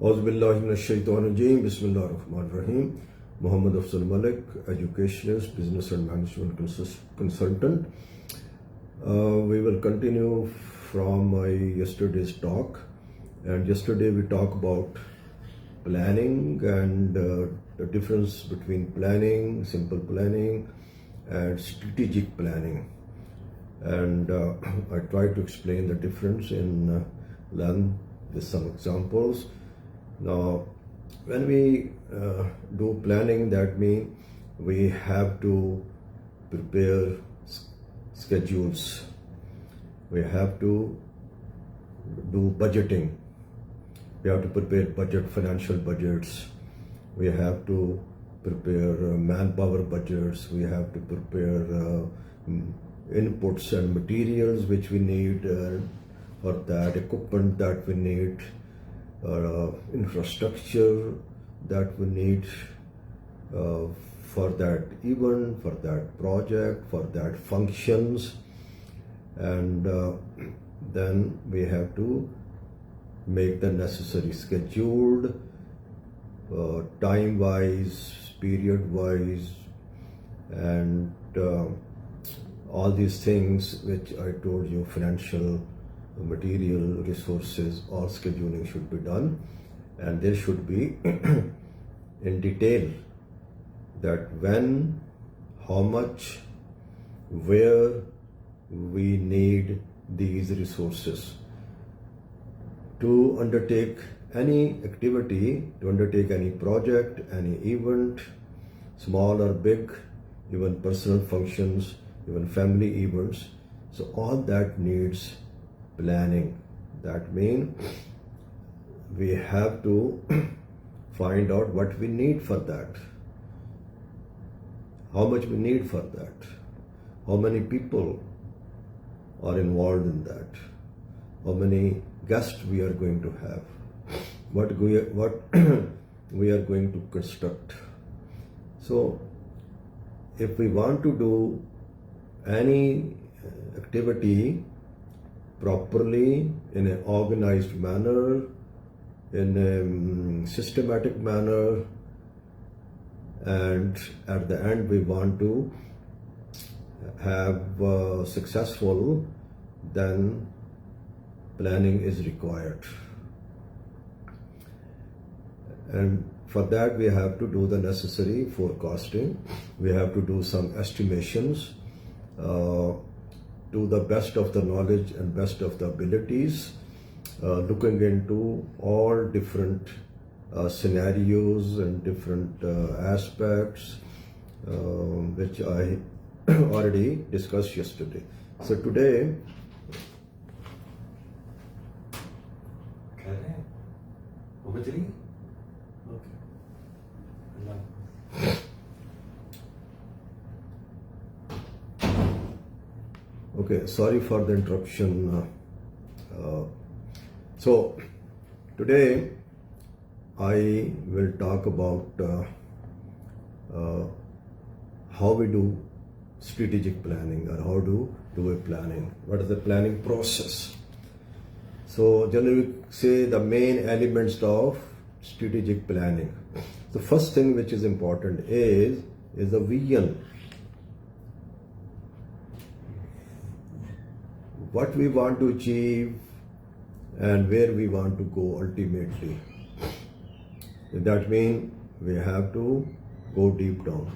Auzubillahiminash-shaytanir-rajim. Bismillahir-rahmanir-rahim. Muhammad Afzal Malik, educationist, business and management consultant. We will continue from my yesterday's talk. And yesterday we talked about planning and the difference between planning, simple planning, and strategic planning. And I tried to explain the difference in learn with some examples. Now, when we do planning, that means we have to prepare schedules. We have to do budgeting. We have to prepare financial budgets. We have to prepare manpower budgets. We have to prepare inputs and materials which we need for that, equipment that we need, infrastructure that we need for that event, for that project, for that functions. And then we have to make the necessary scheduled, time-wise, period-wise, and all these things which I told you, financial, material, resources, all scheduling should be done. And there should be in detail that when, how much, where we need these resources to undertake any activity, to undertake any project, any event, small or big, even personal functions, even family events. So all that needs planning. That means we have to find out what we need for that, how much we need for that, how many people are involved in that, how many guests we are going to have, what we are going to construct. So if we want to do any activity properly, in an organized manner, in a systematic manner, and at the end we want to have successful, then planning is required. And for that we have to do the necessary forecasting. We have to do some estimations to the best of the knowledge and best of the abilities, looking into all different scenarios and different aspects which I already discussed yesterday. So today Okay, sorry for the interruption. So today I will talk about how we do strategic planning, or how to do a planning. What is the planning process? So generally we say the main elements of strategic planning. The first thing which is important is the vision. What we want to achieve and where we want to go ultimately. That means we have to go deep down,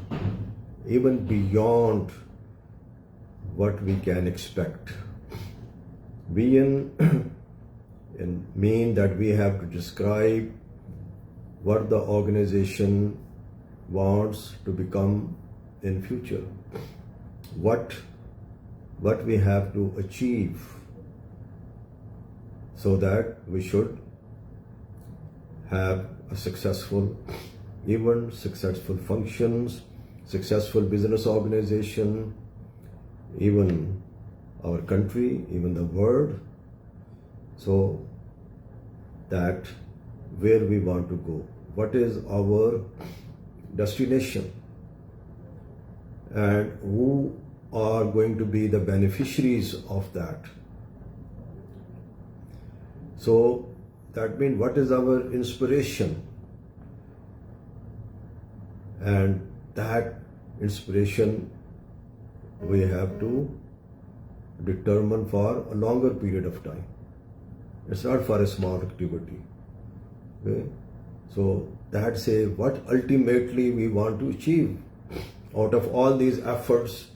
even beyond what we can expect. Vision mean that we have to describe what the organization wants to become in future, what we have to achieve, so that we should have a successful event, successful functions, successful business organization, even our country, even the world, so that where we want to go, what is our destination, and who are going to be the beneficiaries of that. So that means what is our inspiration? And that inspiration we have to determine for a longer period of time. It's not for a small activity. Okay? So that's what ultimately we want to achieve out of all these efforts,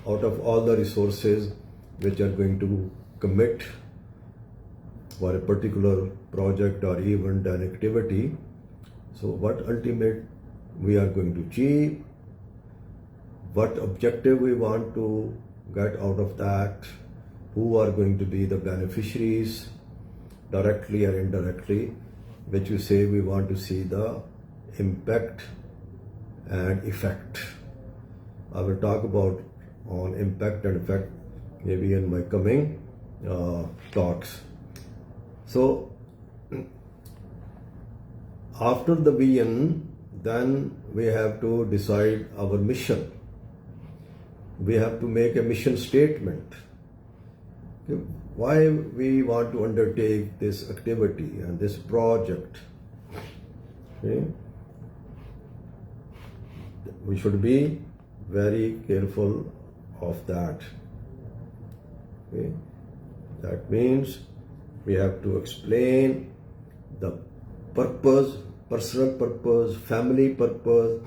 out of all the resources which are going to commit for a particular project or event and activity. So what ultimate we are going to achieve, what objective we want to get out of that, who are going to be the beneficiaries directly or indirectly, which we say we want to see the impact and effect. I will talk about on impact and effect maybe in my coming talks. So after the vision, then we have to decide our mission. We have to make a mission statement. Okay, why we want to undertake this activity and this project. Okay? We should be very careful of that. Okay? That means we have to explain the purpose, personal purpose, family purpose,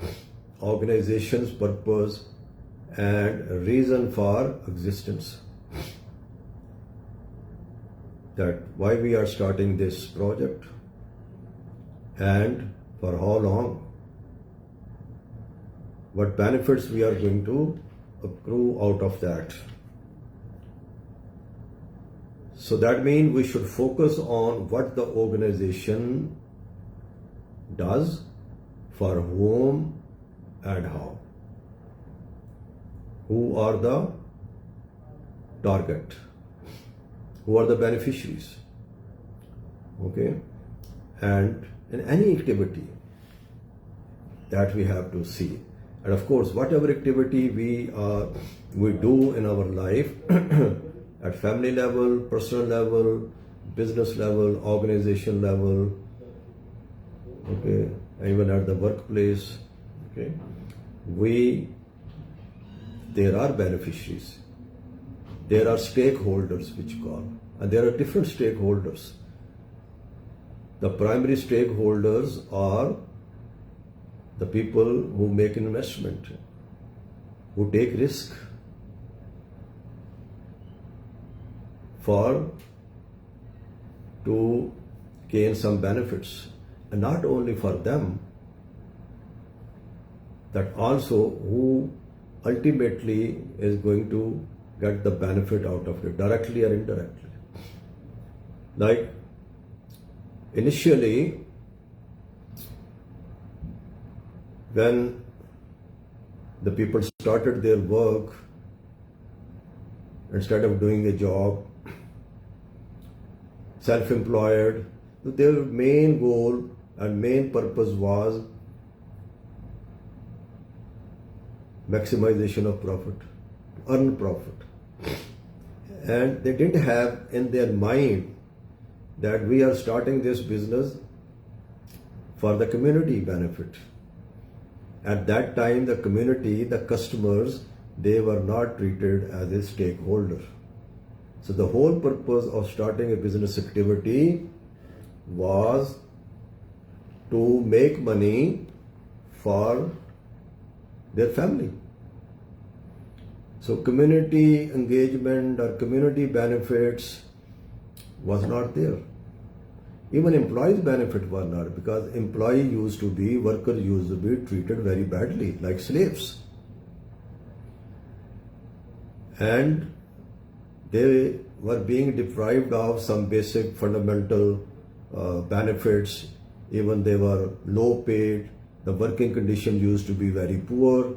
organization's purpose, and reason for existence. That why we are starting this project and for how long, what benefits we are going to accrue out of that. So that means we should focus on what the organization does, for whom and how. Who are the target? Who are the beneficiaries? Okay? And in any activity that we have to see. And of course, whatever activity we do in our life at family level, personal level, business level, organization level, okay, even at the workplace, okay, there are beneficiaries. There are stakeholders, which you call, and there are different stakeholders. The primary stakeholders are the people who make investment, who take risk to gain some benefits, and not only for them, that also who ultimately is going to get the benefit out of it, directly or indirectly. Like initially, when the people started their work, instead of doing a job, self-employed, their main goal and main purpose was maximization of profit, earn profit. And they didn't have in their mind that we are starting this business for the community benefit. At that time, the community, the customers, they were not treated as a stakeholder. So the whole purpose of starting a business activity was to make money for their family. So community engagement or community benefits was not there. Even employees' benefit was not, because workers used to be treated very badly, like slaves. And they were being deprived of some basic fundamental benefits. Even they were low paid. The working conditions used to be very poor.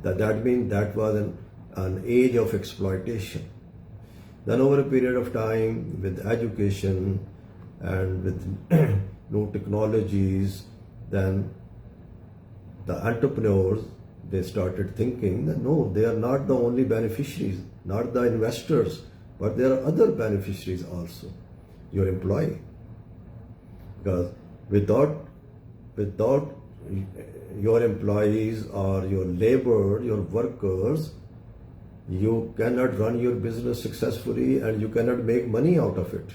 That means that was an age of exploitation. Then over a period of time, with education and with new technologies, then the entrepreneurs, they started thinking that no, they are not the only beneficiaries, not the investors, but there are other beneficiaries also. Your employee, Because without your employees or your labor, your workers, you cannot run your business successfully and you cannot make money out of it.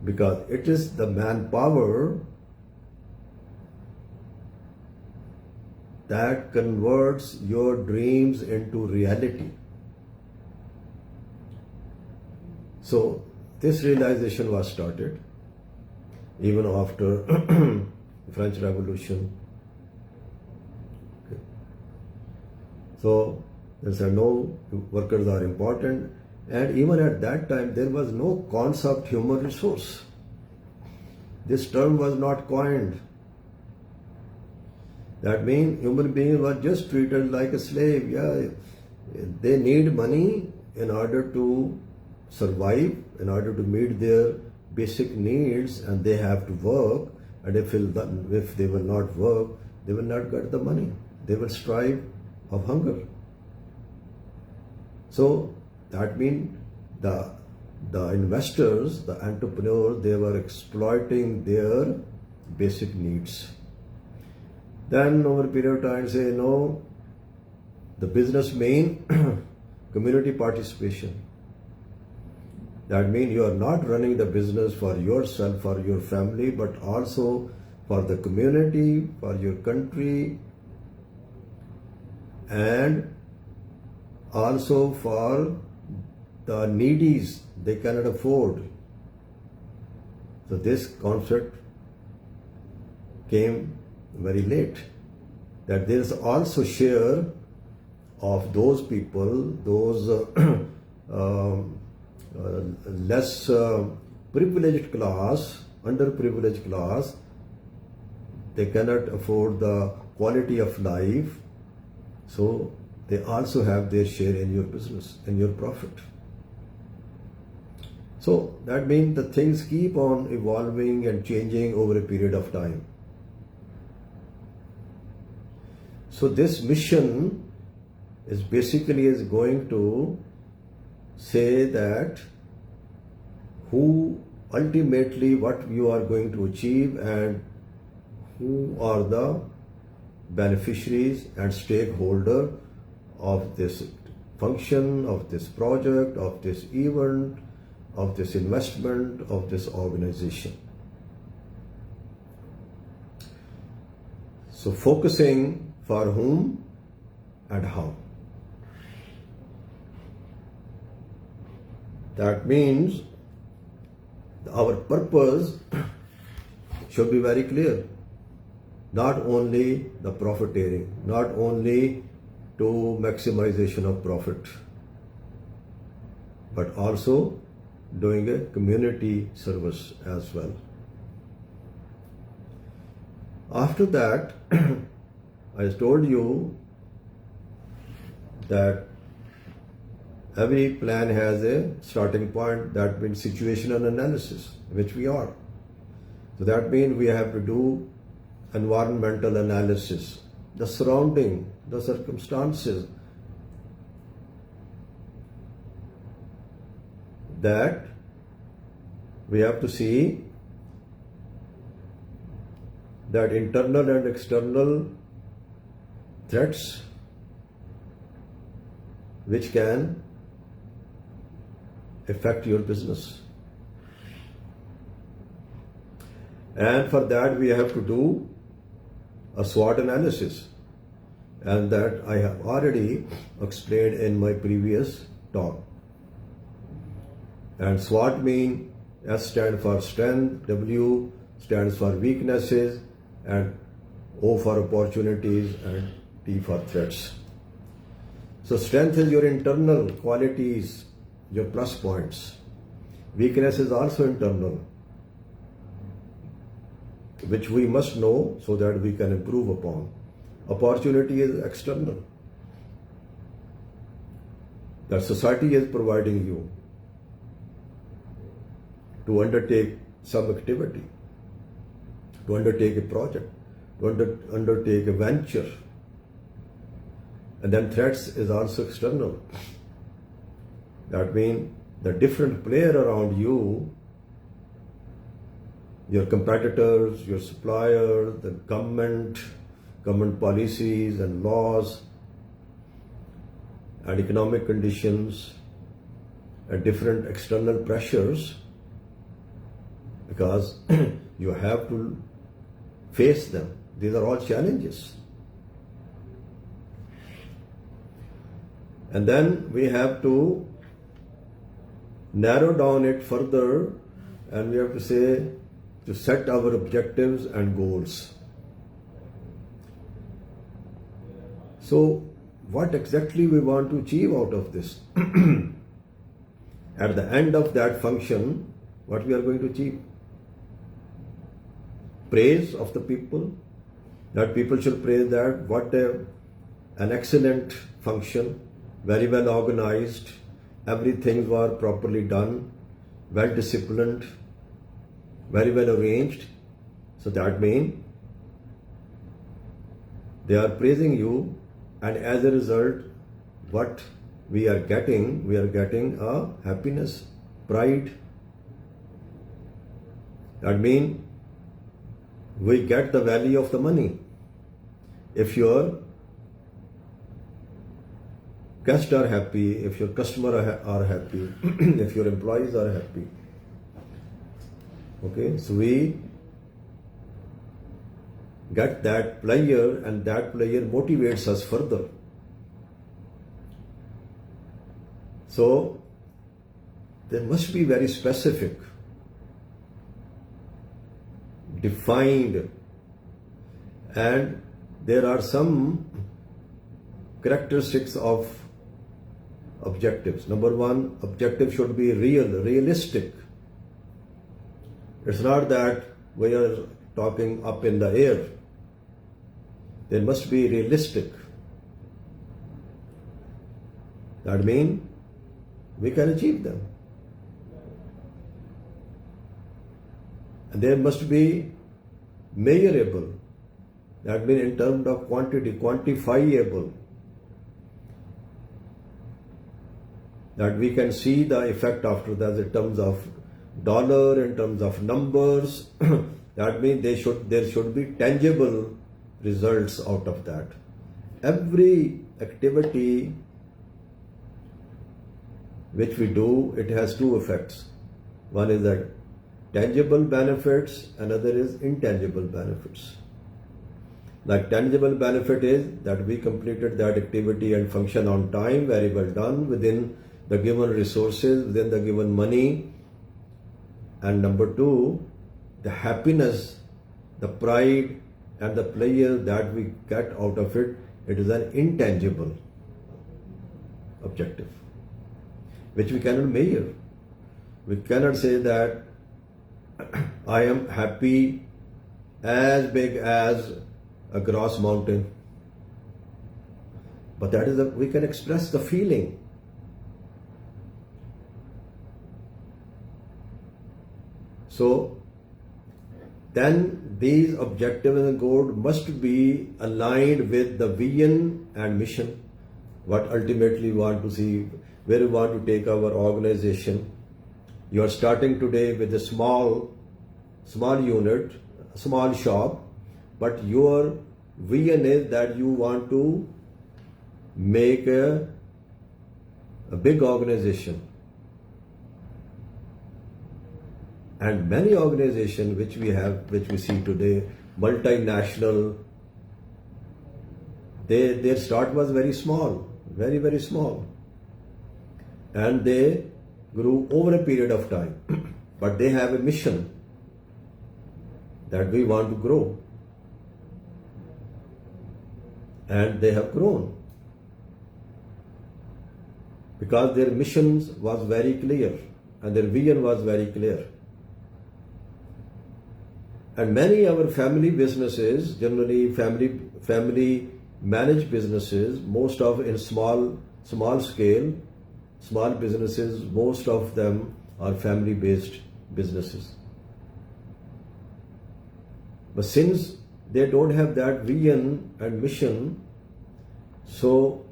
Because it is the manpower that converts your dreams into reality. So this realization was started even after French Revolution. Okay. So they said no, workers are important, and even at that time there was no concept human resource. This term was not coined. That means human beings were just treated like a slave. Yeah, they need money in order to survive, in order to meet their basic needs, and they have to work. And if they will not work, they will not get the money. They will strive of hunger. So that means the investors, the entrepreneurs, they were exploiting their basic needs. Then over a period of time say no, the business mean community participation. That means you are not running the business for yourself, for your family, but also for the community, for your country, and also for the needies they cannot afford. So this concept came very late, that there is also share of those people, those less privileged class, underprivileged class, they cannot afford the quality of life, so they also have their share in your business, in your profit. So that means the things keep on evolving and changing over a period of time. So this mission is basically going to say that who ultimately what you are going to achieve and who are the beneficiaries and stakeholder of this function, of this project, of this event, of this investment, of this organization. So focusing for whom and how. That means our purpose should be very clear. Not only the profiteering, not only to maximization of profit, but also doing a community service as well. After that, I told you that every plan has a starting point, that means situational analysis, which we are. So that means we have to do environmental analysis, the surrounding, the circumstances, that we have to see that internal and external threats which can affect your business. And for that we have to do a SWOT analysis, and that I have already explained in my previous talk. And SWOT means S stands for strength, W stands for weaknesses, and O for opportunities, and T for threats. So strength is your internal qualities, your plus points. Weakness is also internal, which we must know so that we can improve upon. Opportunity is external, that society is providing you to undertake some activity, to undertake a project, to undertake a venture. And then threats is also external. That means the different player around you your competitors, your supplier, the government policies and laws and economic conditions and different external pressures, because you have to face them. These are all challenges. And then we have to narrow down it further, and we have to say, to set our objectives and goals. So, what exactly we want to achieve out of this? At the end of that function, what we are going to achieve? Praise of the people, that people should praise that what an excellent function, very well organized, everything was properly done, well disciplined, very well arranged. So that means they are praising you, and as a result, what we are getting a happiness, pride. That means we get the value of the money. If your guests are happy, if your customers are happy, if your employees are happy. Okay, so we get that player, and that player motivates us further. So there must be very specific, defined, and there are some characteristics of objectives. Number one, objective should be realistic. It's not that we are talking up in the air. They must be realistic. That means we can achieve them. And they must be measurable. That means in terms of quantity, quantifiable. That we can see the effect after that in terms of dollar, in terms of numbers. That means there should be tangible results out of that. Every activity which we do, it has two effects. One is that tangible benefits, another is intangible benefits. Like tangible benefit is that we completed that activity and function on time, very well done, within the given resources, within the given money. And number two, the happiness, the pride and the pleasure that we get out of it, it is an intangible objective, which we cannot measure. We cannot say that I am happy as big as a gross mountain. But that is we can express the feeling. So then these objectives and goals must be aligned with the vision and mission, what ultimately we want to see, where we want to take our organization. You are starting today with a small unit, a small shop, but your vision is that you want to make a big organization. And many organizations which we see today, multinational, their start was very small, very, very small. And they grew over a period of time. But they have a mission that we want to grow. And they have grown. Because their missions was very clear and their vision was very clear. And many our family businesses, generally family managed businesses, most of in small scale, small businesses, most of them are family based businesses. But since they don't have that vision and mission, so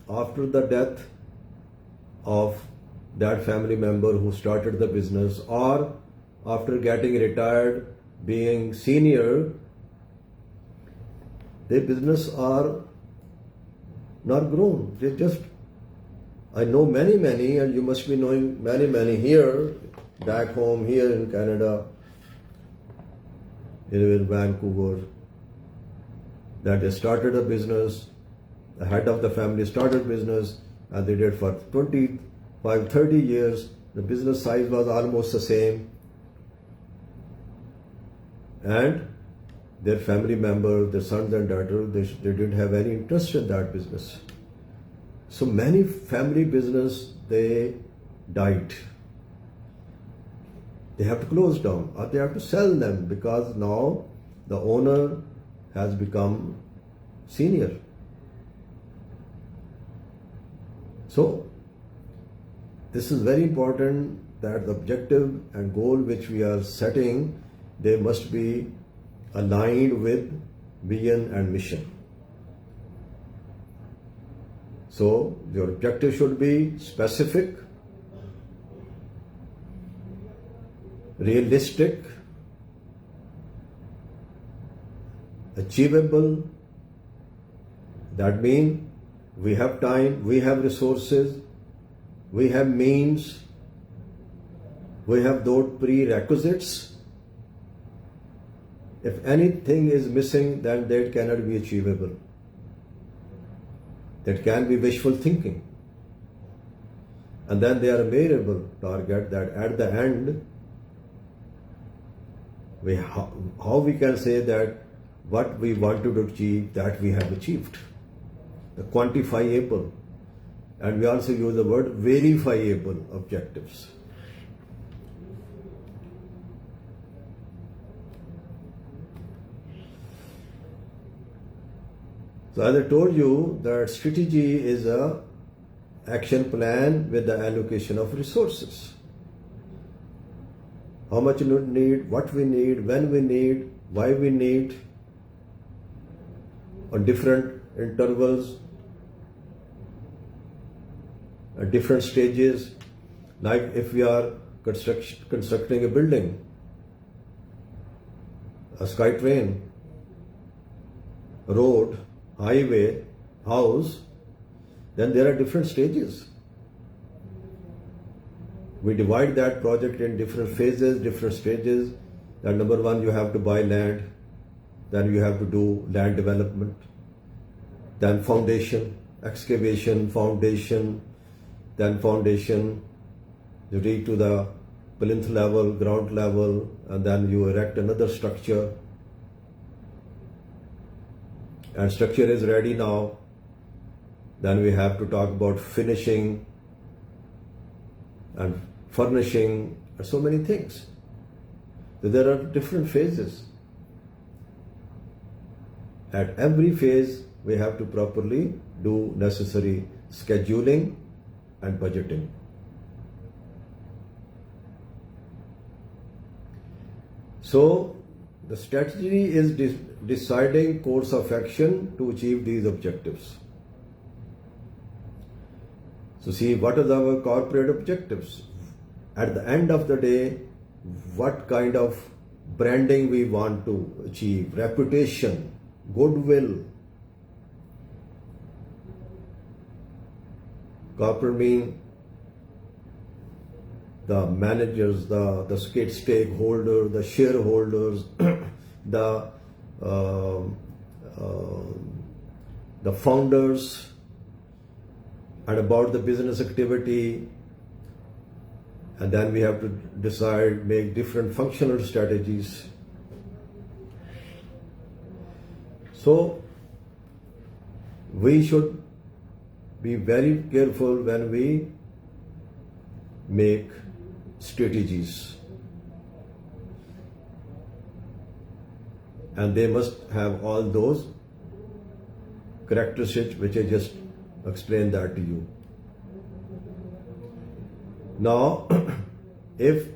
after the death of that family member who started the business, or after getting retired, being senior, their business are not grown. They just, I know many, and you must be knowing many here, back home, here in Canada, in Vancouver, that they started a business, the head of the family started business, and they did for 25, 30 years. The business size was almost the same. And their family members, their sons and daughters, they didn't have any interest in that business. So many family business, they died. They have to close down or they have to sell them because now the owner has become senior. So this is very important that the objective and goal which we are setting, they must be aligned with vision and mission. So your objective should be specific, realistic, achievable. That means we have time, we have resources, we have means, we have those prerequisites. If anything is missing, then that cannot be achievable. That can be wishful thinking. And then they are a variable target that at the end, how we can say that what we wanted to achieve, that we have achieved. The quantifiable. And we also use the word verifiable objectives. So as I told you, that strategy is a action plan with the allocation of resources. How much we need, what we need, when we need, why we need, on different intervals, at different stages. Like if we are constructing a building, a SkyTrain, road, highway, house, then there are different stages. We divide that project in different phases, different stages. That number one, you have to buy land, then you have to do land development, then foundation, excavation, foundation, then foundation, you reach to the plinth level, ground level, and then you erect another structure. And structure is ready now. Then we have to talk about finishing and furnishing, and so many things. So there are different phases. At every phase, we have to properly do necessary scheduling and budgeting. So the strategy is deciding course of action to achieve these objectives. So see, what are our corporate objectives? At the end of the day, what kind of branding we want to achieve, reputation, goodwill. Corporate mean the managers, the stakeholders, the shareholders, the founders, and about the business activity. And then we have to decide, make different functional strategies. So we should be very careful when we make strategies. And they must have all those characteristics which I just explained that to you. Now, if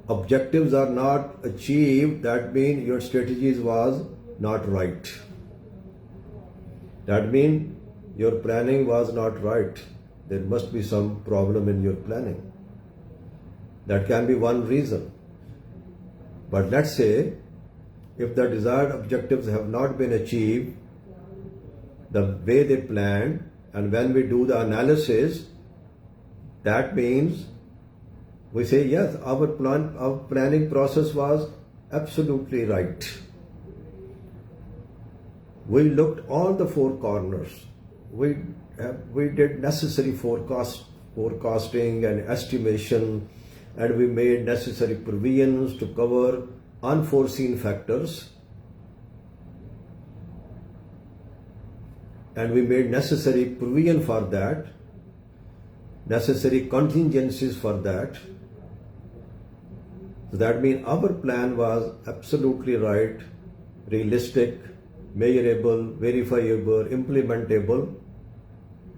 objectives are not achieved, that means your strategies was not right. That means your planning was not right. There must be some problem in your planning. That can be one reason. But let's say if the desired objectives have not been achieved the way they planned, and when we do the analysis, that means we say, yes, our planning process was absolutely right. We looked all the four corners. We did necessary forecasting and estimation, and we made necessary provisions to cover unforeseen factors, and we made necessary provision for that, necessary contingencies for that. So that means our plan was absolutely right, realistic, measurable, verifiable, implementable.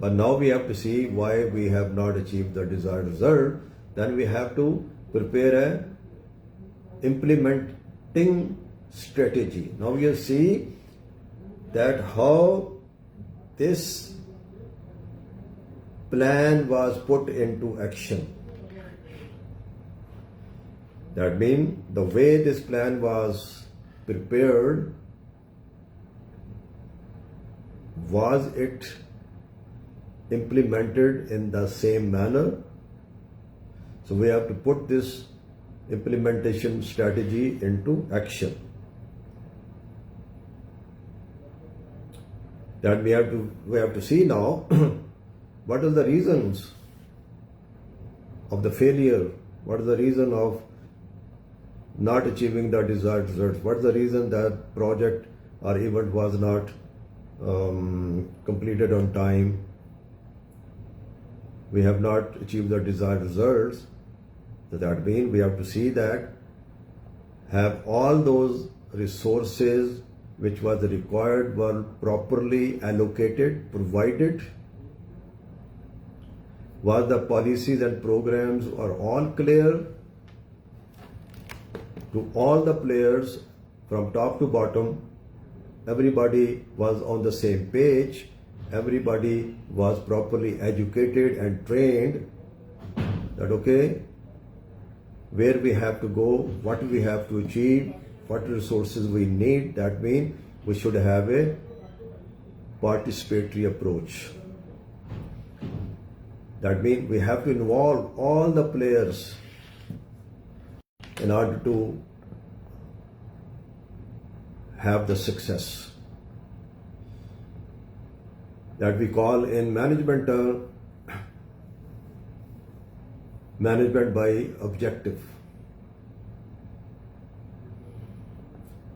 But now we have to see why we have not achieved the desired result. Then we have to prepare a implementing strategy. Now you see that how this plan was put into action. That means the way this plan was prepared, was it implemented in the same manner? So we have to put this implementation strategy into action. That we have to see now what are the reasons of the failure, what is the reason of not achieving the desired results, what is the reason that project or event was not completed on time, we have not achieved the desired results. So that means we have to see that have all those resources which was required were properly allocated, provided, was the policies and programs are all clear to all the players from top to bottom. Everybody was on the same page, everybody was properly educated and trained that okay, where we have to go, what we have to achieve, what resources we need. That means we should have a participatory approach. That means we have to involve all the players in order to have the success. That we call in management term, management by objective.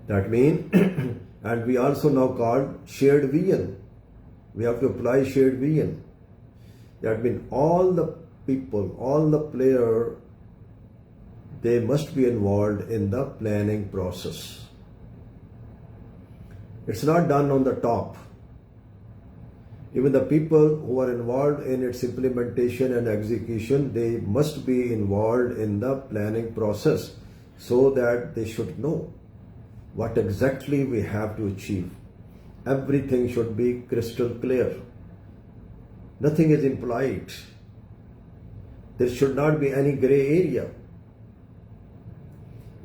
That means, and we also now call shared vision. We have to apply shared vision. That means all the people, all the players, they must be involved in the planning process. It's not done on the top. Even the people who are involved in its implementation and execution, they must be involved in the planning process so that they should know what exactly we have to achieve. Everything should be crystal clear. Nothing is implied. There should not be any gray area.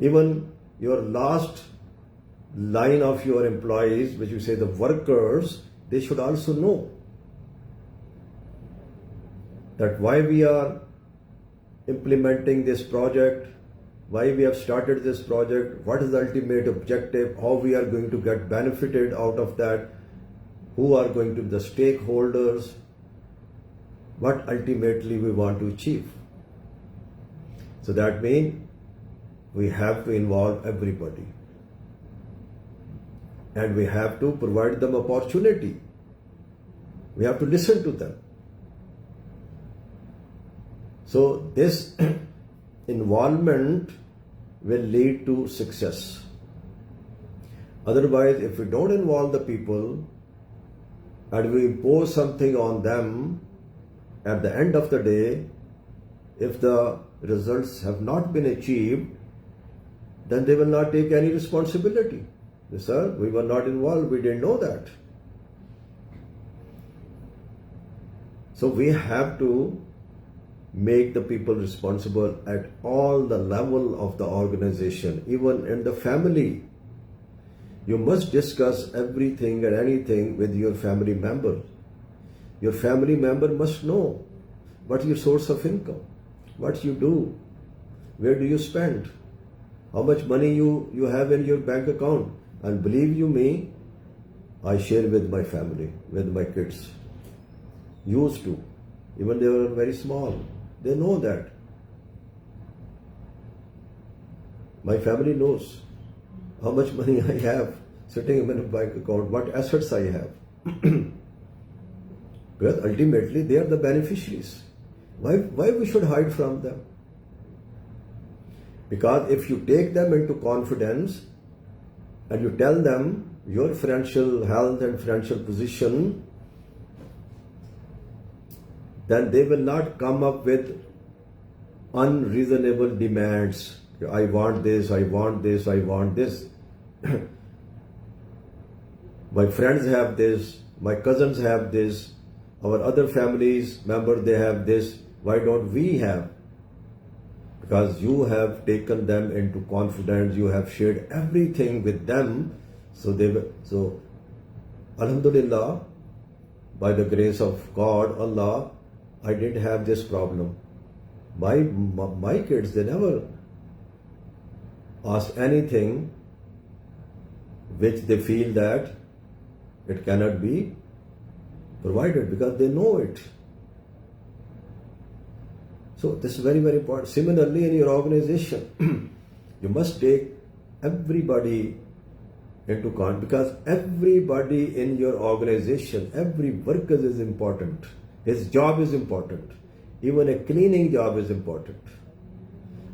Even your last line of your employees, which you say the workers, they should also know that why we are implementing this project, why we have started this project, what is the ultimate objective, how we are going to get benefited out of that, who are going to be the stakeholders, what ultimately we want to achieve. So that means we have to involve everybody. And we have to provide them opportunity. We have to listen to them. So this involvement will lead to success. Otherwise, if we don't involve the people and we impose something on them, at the end of the day, if the results have not been achieved, then they will not take any responsibility. Sir, we were not involved, we didn't know that. So we have to make the people responsible at all the level of the organization, even in the family. You must discuss everything and anything with your family member. Your family member must know what your source of income, what you do, where do you spend, how much money you have in your bank account. And believe you me, I share with my family, with my kids. Used to. Even they were very small. They know that. My family knows how much money I have sitting in my bank account, what assets I have. Because ultimately they are the beneficiaries. Why we should hide from them? Because if you take them into confidence and you tell them your financial health and financial position, then they will not come up with unreasonable demands. I want this, I want this, I want this. My friends have this, my cousins have this, our other families member, they have this. Why don't we have? Because you have taken them into confidence, you have shared everything with them. So Alhamdulillah, by the grace of God, Allah, I didn't have this problem. My kids, they never ask anything which they feel that it cannot be provided, because they know it. So this is very, very important. Similarly, in your organization, you must take everybody into account, because everybody in your organization, every worker is important. His job is important. Even a cleaning job is important.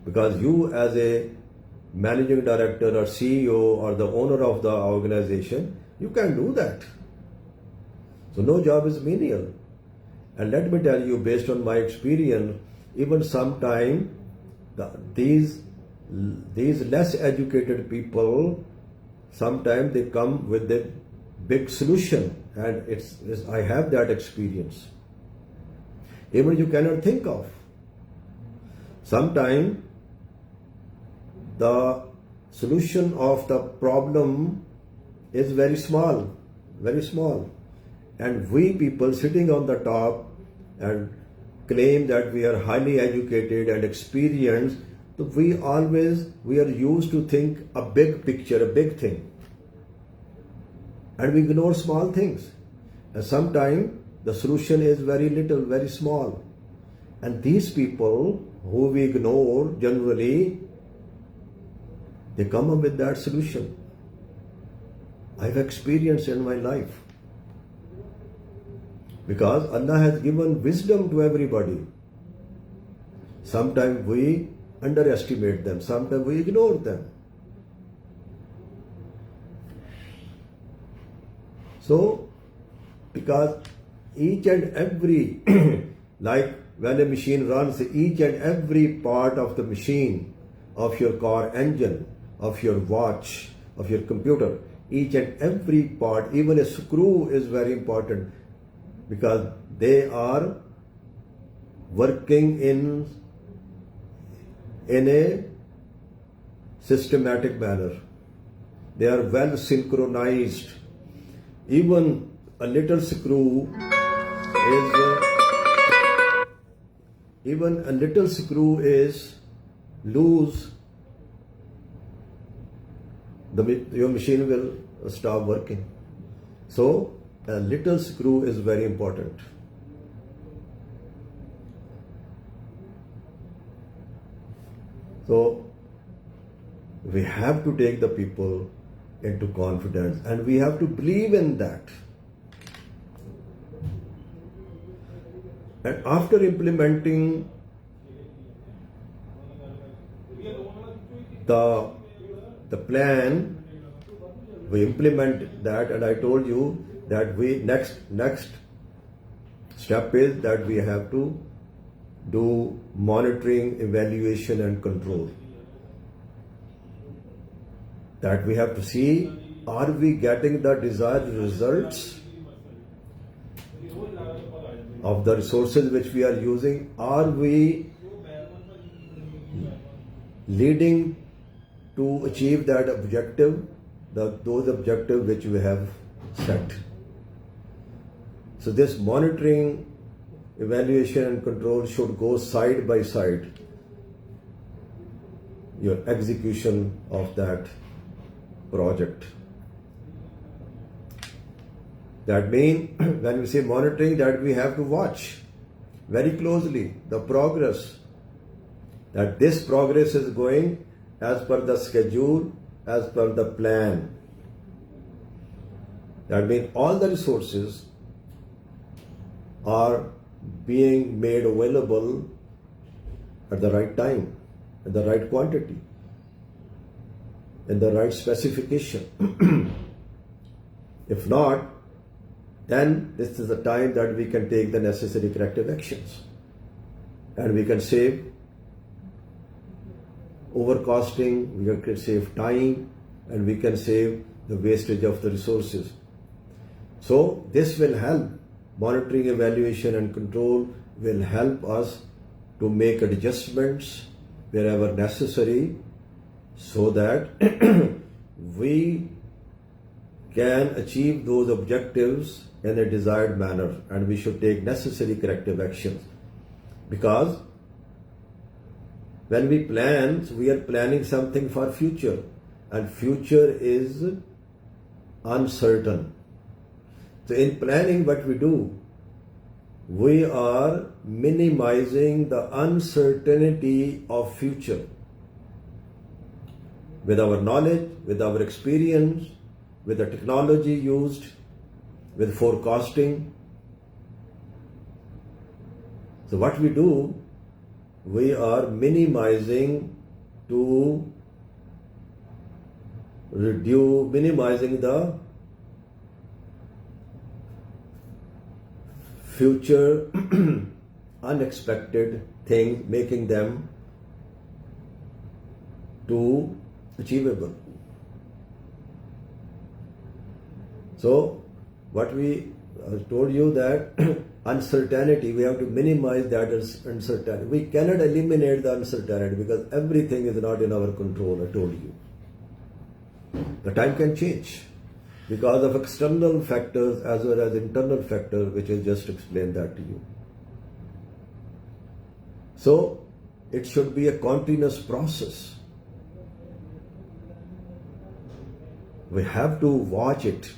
Because you as a managing director or CEO or the owner of the organization, you can do that. So no job is menial. And let me tell you, based on my experience, even sometimes these less educated people, sometimes they come with a big solution, and I have that experience. Even you cannot think of. Sometimes the solution of the problem is very small, very small. And we people sitting on the top and claim that we are highly educated and experienced, so we are used to think a big picture, a big thing. And we ignore small things. And sometimes the solution is very little, very small. And these people who we ignore, generally, they come up with that solution. I've experienced in my life. Because Allah has given wisdom to everybody. Sometimes we underestimate them, sometimes we ignore them. So, because each and every, like when a machine runs, each and every part of the machine, of your car engine, of your watch, of your computer, each and every part, even a screw is very important, because they are working in a systematic manner. They are well synchronized. Even a little screw is loose, your machine will stop working. So a little screw is very important. So we have to take the people into confidence, and we have to believe in that. And after implementing the plan, we implement that, and I told you that next step is that we have to do monitoring, evaluation and control. That we have to see, are we getting the desired results? of the resources which we are using, are we leading to achieve that objective, those objectives which we have set? So this monitoring, evaluation and control should go side by side your execution of that project. That means when we say monitoring, that we have to watch very closely the progress, that this progress is going as per the schedule, as per the plan. That means all the resources are being made available at the right time, in the right quantity, in the right specification. If not, then this is the time that we can take the necessary corrective actions, and we can save overcosting, we can save time, and we can save the wastage of the resources. So this will help. Monitoring, evaluation and control will help us to make adjustments wherever necessary, so that we can achieve those objectives in a desired manner, and we should take necessary corrective actions. Because when we plan, we are planning something for future, and future is uncertain. So in planning, what we do, we are minimizing the uncertainty of future with our knowledge, with our experience, with the technology used, with forecasting. So what we do, we are minimizing the future unexpected thing, making them to achievable. So what we told you, that uncertainty, we have to minimize that uncertainty. We cannot eliminate the uncertainty because everything is not in our control, I told you. The time can change because of external factors as well as internal factors, which I just explained that to you. So it should be a continuous process. We have to watch it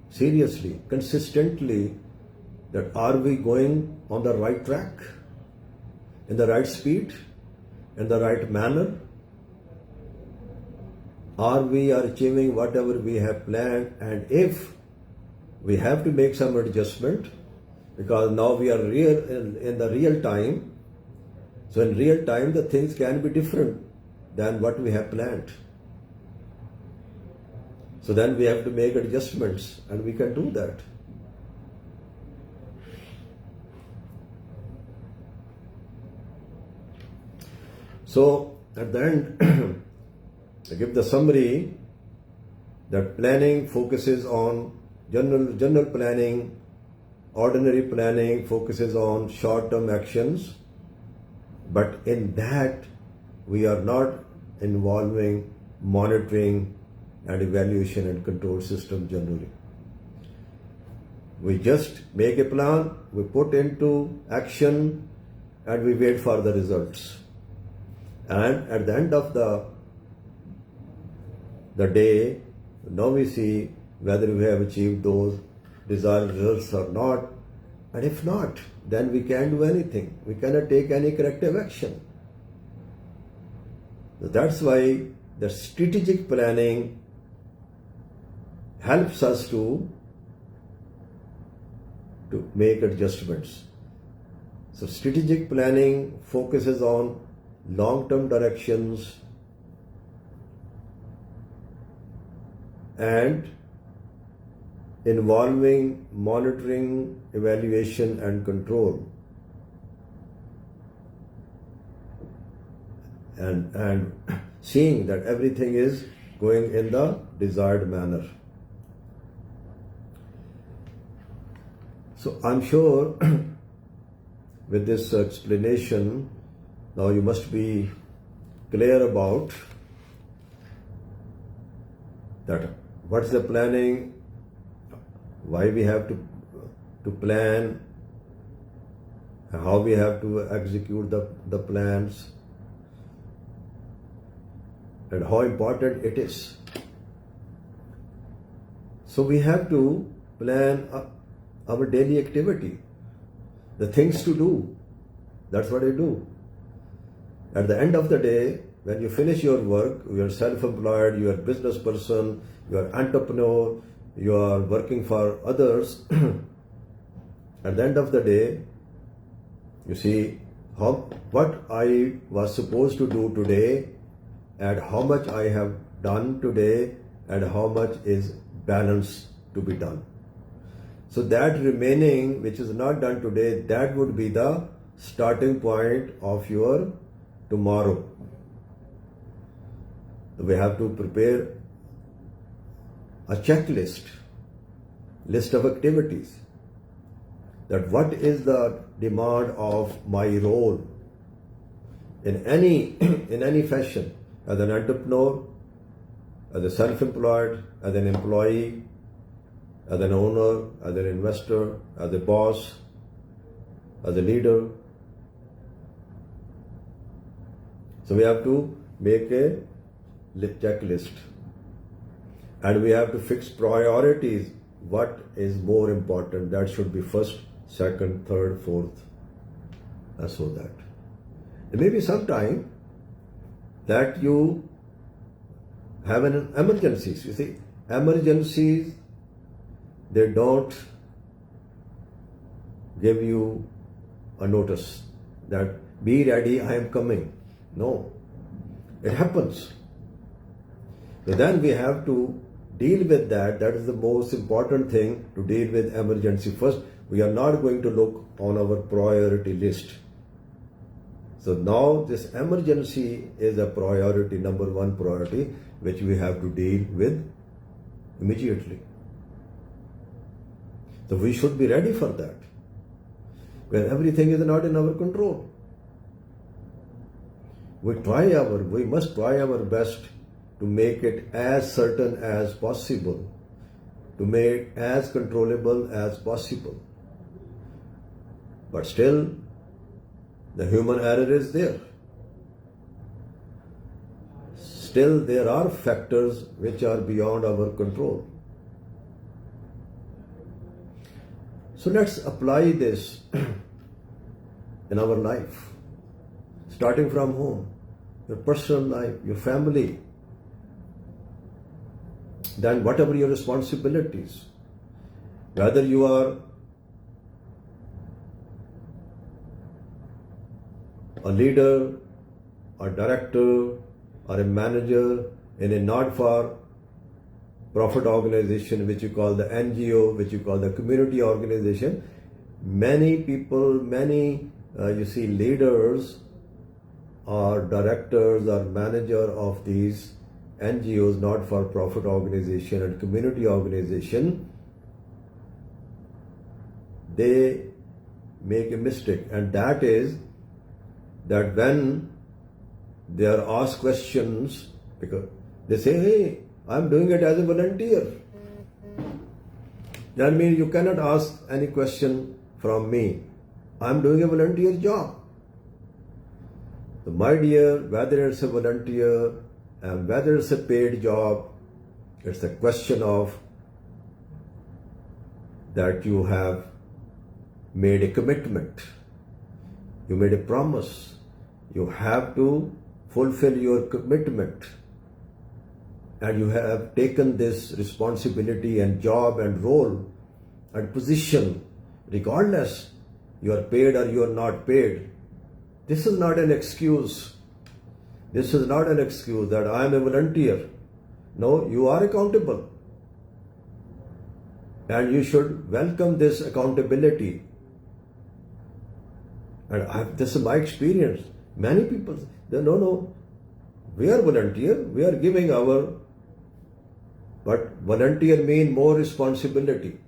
seriously, consistently, that are we going on the right track, in the right speed, in the right manner? Are we achieving whatever we have planned? And if we have to make some adjustment, because now we are in the real time, so in real time the things can be different than what we have planned. So then we have to make adjustments, and we can do that. So at the end, I give the summary that planning focuses on general planning, ordinary planning focuses on short-term actions, but in that we are not involving monitoring and evaluation and control system generally. We just make a plan, we put into action, and we wait for the results. And at the end of the day, now we see whether we have achieved those desired results or not. And if not, then we can't do anything. We cannot take any corrective action. So that's why the strategic planning helps us to make adjustments. So strategic planning focuses on long-term directions and involving monitoring, evaluation and control, and seeing that everything is going in the desired manner. So I'm sure with this explanation, now you must be clear about that what's the planning, why we have to plan, how we have to execute the plans, and how important it is. So we have to plan our daily activity, the things to do. That's what I do. At the end of the day, when you finish your work, you are self-employed, you are a business person, you are entrepreneur, you are working for others. At the end of the day, you see what I was supposed to do today and how much I have done today and how much is balance to be done. So that remaining which is not done today, that would be the starting point of your tomorrow. We have to prepare a checklist, list of activities, that what is the demand of my role in any fashion, as an entrepreneur, as a self-employed, as an employee, as an owner, as an investor, as a boss, as a leader. So we have to make a checklist and we have to fix priorities. What is more important? That should be first, second, third, fourth, and so that. There may be some time that you have an emergencies. You see, emergencies, they don't give you a notice that be ready, I am coming. No, it happens. So then we have to deal with that. That is the most important thing, to deal with emergency first. We are not going to look on our priority list. So now this emergency is a priority, number one priority, which we have to deal with immediately. So we should be ready for that, when everything is not in our control. We must try our best to make it as certain as possible, to make as controllable as possible. But still, the human error is there. Still, there are factors which are beyond our control. So let's apply this in our life, starting from home, your personal life, your family, then whatever your responsibilities, whether you are a leader, a director, or a manager in a not-for-profit organization, which you call the NGO, which you call the community organization. Many people, leaders or directors or manager of these NGOs, not-for-profit organization and community organization, they make a mistake, and that is that when they are asked questions, because they say, hey, I'm doing it as a volunteer. That means you cannot ask any question from me. I'm doing a volunteer job. So my dear, whether it's a volunteer and whether it's a paid job, it's a question of that you have made a commitment. You made a promise. You have to fulfill your commitment. And you have taken this responsibility and job and role and position, regardless you are paid or you are not paid. This is not an excuse. This is not an excuse that I am a volunteer. No, you are accountable. And you should welcome this accountability. And this is my experience. Many people say, no, we are volunteer, we are giving our, but volunteer means more responsibility.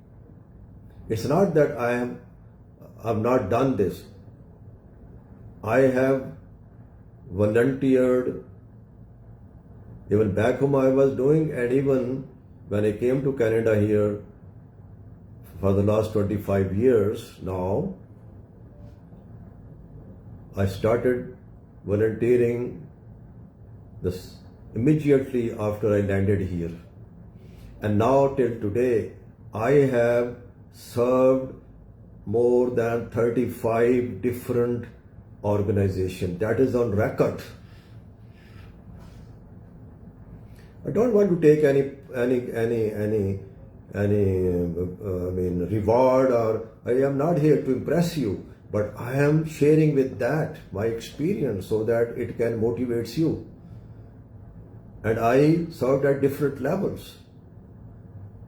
It's not that I've not done this. I have volunteered even back home I was doing, and even when I came to Canada here for the last 25 years now, I started volunteering this immediately after I landed here. And now till today, I have served more than 35 different organizations. That is on record. I don't want to take any reward, or I am not here to impress you, but I am sharing with that my experience so that it can motivate you. And I served at different levels.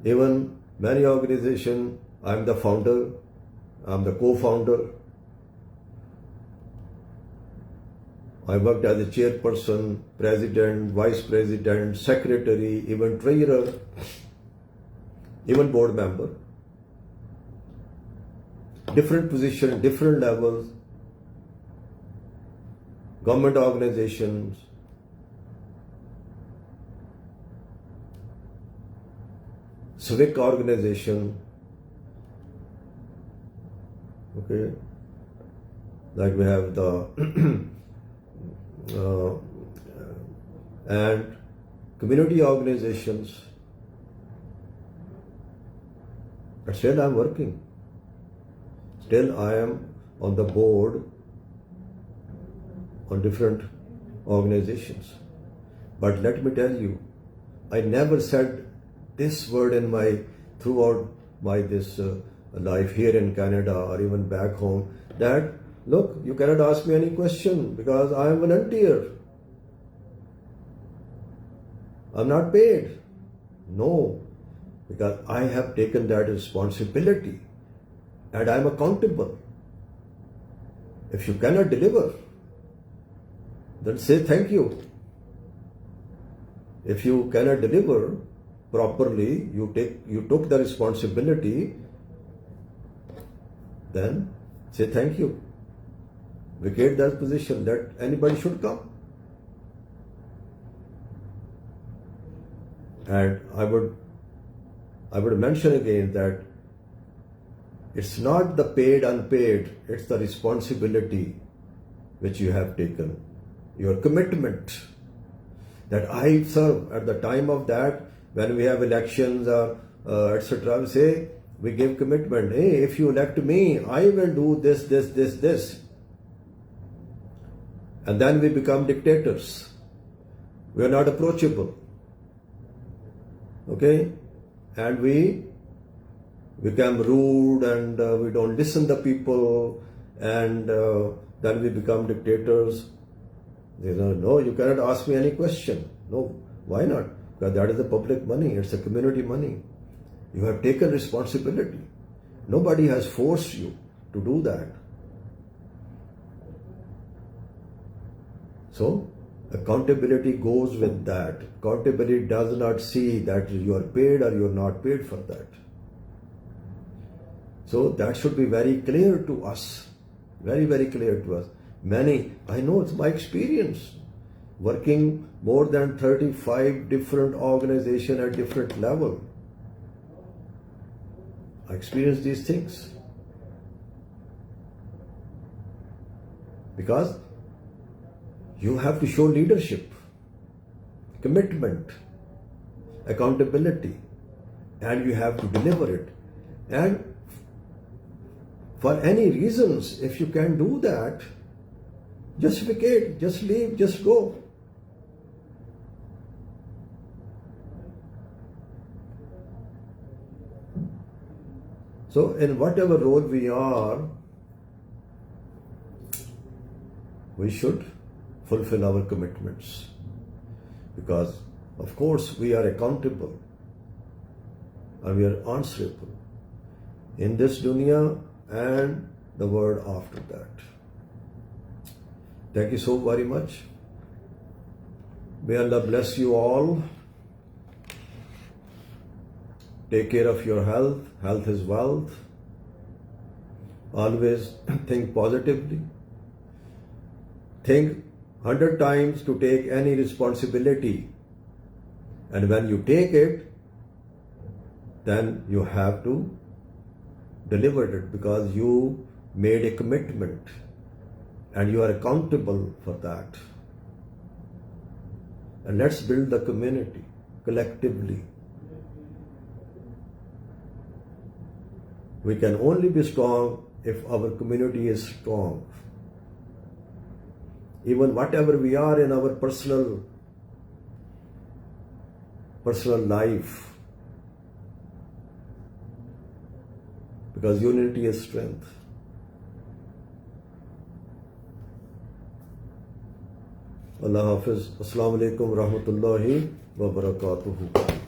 Even many organizations, I'm the founder, I'm the co-founder. I worked as a chairperson, president, vice president, secretary, even treasurer, even board member. Different positions, different levels, government organizations, civic organization, okay, like we have the and community organizations. But still I am working. Still I am on the board on different organizations. But let me tell you, I never said this word in my throughout my this life here in Canada or even back home, that look, you cannot ask me any question because I am a volunteer. I'm not paid. No, because I have taken that responsibility and I'm accountable. If you cannot deliver, then say thank you. If you cannot deliver properly, you took the responsibility, then say thank you. Vacate that position, that anybody should come. And I would mention again that it's not the paid, unpaid, it's the responsibility which you have taken, your commitment. That I serve at the time of that, when we have elections or etc., we say, we give commitment. Hey, if you elect me, I will do this. And then we become dictators. We are not approachable. Okay? And we become rude and we don't listen to people, and then we become dictators. They say, no, you cannot ask me any question. No, why not? Because that is the public money, it's a community money. You have taken responsibility. Nobody has forced you to do that. So, accountability goes with that. Accountability does not see that you are paid or you are not paid for that. So, that should be very clear to us. Very, very clear to us. I know it's my experience. Working more than 35 different organizations at different level. I experienced these things. Because you have to show leadership, commitment, accountability, and you have to deliver it. And for any reasons, if you can do that, just vacate, just leave, just go. So in whatever role we are, we should fulfill our commitments, because of course we are accountable and we are answerable in this dunya and the world after that. Thank you so very much. May Allah bless you all. Take care of your health. Health is wealth. Always think positively. Think 100 times to take any responsibility. And when you take it, then you have to deliver it because you made a commitment and you are accountable for that. And let's build the community collectively. We can only be strong if our community is strong. Even whatever we are in our personal life, because unity is strength. Allah Hafiz. Assalamu alaikum wa rahmatullahi wa barakatuhu.